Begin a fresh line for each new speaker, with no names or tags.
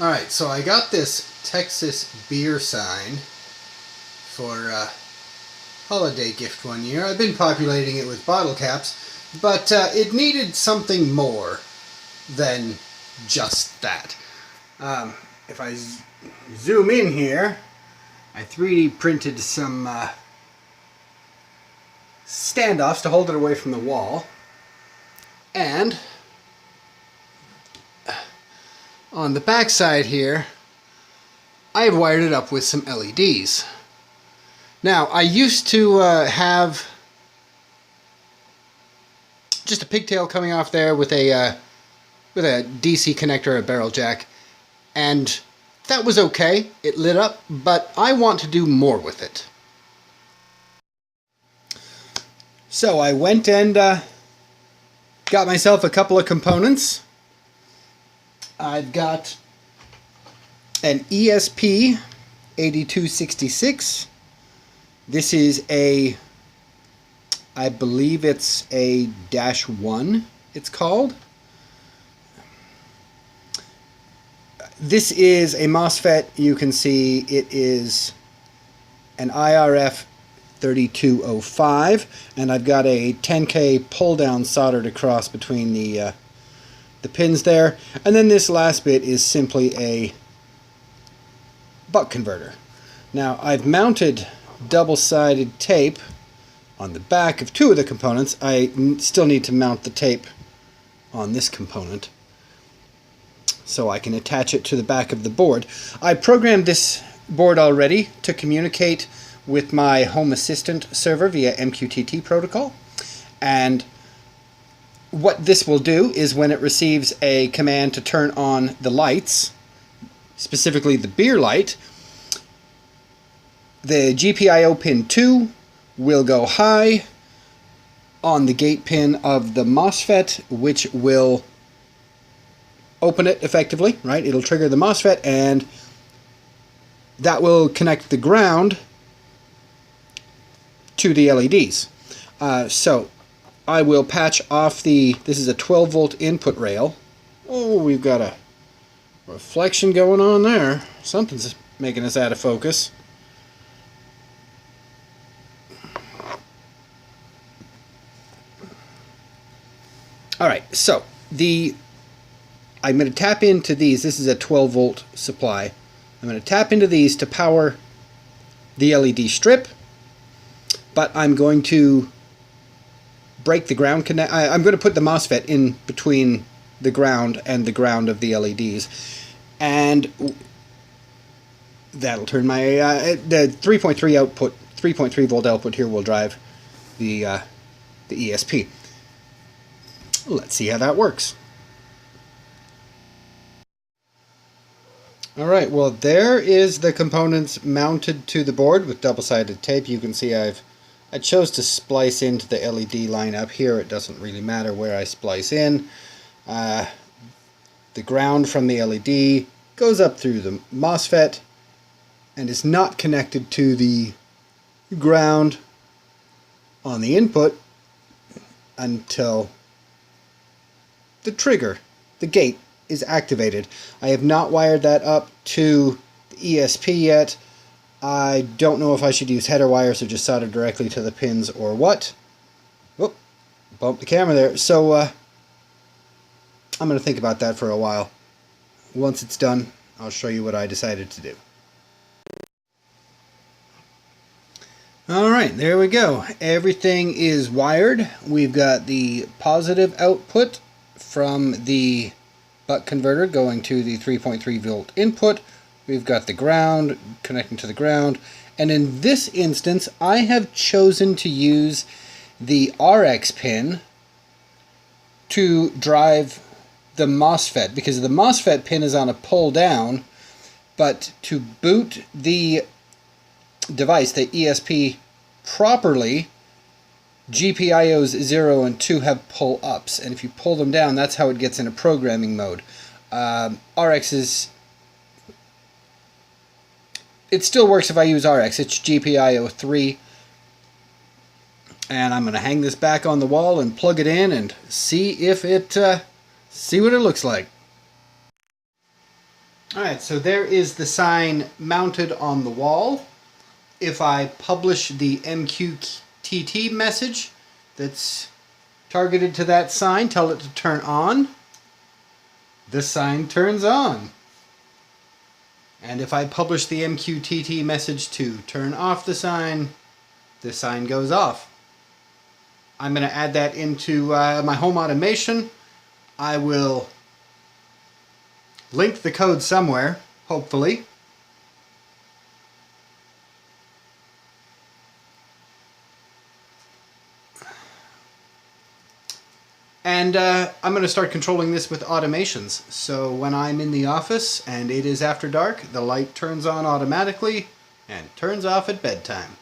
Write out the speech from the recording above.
Alright, so I got this Texas beer sign for holiday gift one year. I've been populating it with bottle caps, but it needed something more than just that. If I zoom in here, I 3D printed some standoffs to hold it away from the wall, and on the back side here, I've wired it up with some LEDs. Now, I used to have just a pigtail coming off there with a DC connector, a barrel jack, and that was okay. It lit up, but I want to do more with it. So I went and got myself a couple of components. I've got an ESP 8266. This is I believe it's a -1, it's called. This is a MOSFET. You can see it is an IRF 3205, and I've got a 10K pull down soldered across between the pins there, and then this last bit is simply a buck converter. Now, I've mounted double-sided tape on the back of two of the components. I still need to mount the tape on this component so I can attach it to the back of the board. I programmed this board already to communicate with my Home Assistant server via MQTT protocol, and what this will do is when it receives a command to turn on the lights, specifically the beer light, the GPIO pin 2 will go high on the gate pin of the MOSFET, which will open it effectively, right? It'll trigger the MOSFET, and that will connect the ground to the LEDs. So I will patch off this is a 12 volt input rail. Oh, we've got a reflection going on there. Something's making us out of focus. Alright, so I'm going to tap into these. This is a 12 volt supply. I'm going to tap into these to power the LED strip, but I'm going to break the ground connect. I'm going to put the MOSFET in between the ground and the ground of the LEDs, and that'll turn my the 3.3 output, 3.3 volt output here will drive the ESP. Let's see how that works. Alright, well, there is the components mounted to the board with double-sided tape. You can see I chose to splice into the LED line up here. It doesn't really matter where I splice in. The ground from the LED goes up through the MOSFET and is not connected to the ground on the input until the trigger, the gate, is activated. I have not wired that up to the ESP yet. I don't know if I should use header wires or just solder directly to the pins or what. Whoop, bumped the camera there. So I'm going to think about that for a while. Once it's done, I'll show you what I decided to do. Alright, there we go. Everything is wired. We've got the positive output from the buck converter going to the 3.3 volt input. We've got the ground connecting to the ground, and in this instance I have chosen to use the RX pin to drive the MOSFET, because the MOSFET pin is on a pull down, but to boot the device, the ESP, properly, GPIOs 0 and 2 have pull ups, and if you pull them down, that's how it gets into programming mode. RX is... It still works if I use RX. It's GPIO 3. And I'm going to hang this back on the wall and plug it in and see if it... see what it looks like. Alright, so there is the sign mounted on the wall. If I publish the MQTT message that's targeted to that sign, tell it to turn on, the sign turns on. And if I publish the MQTT message to turn off the sign goes off. I'm going to add that into my home automation. I will link the code somewhere, hopefully. And I'm going to start controlling this with automations. So when I'm in the office and it is after dark, the light turns on automatically and turns off at bedtime.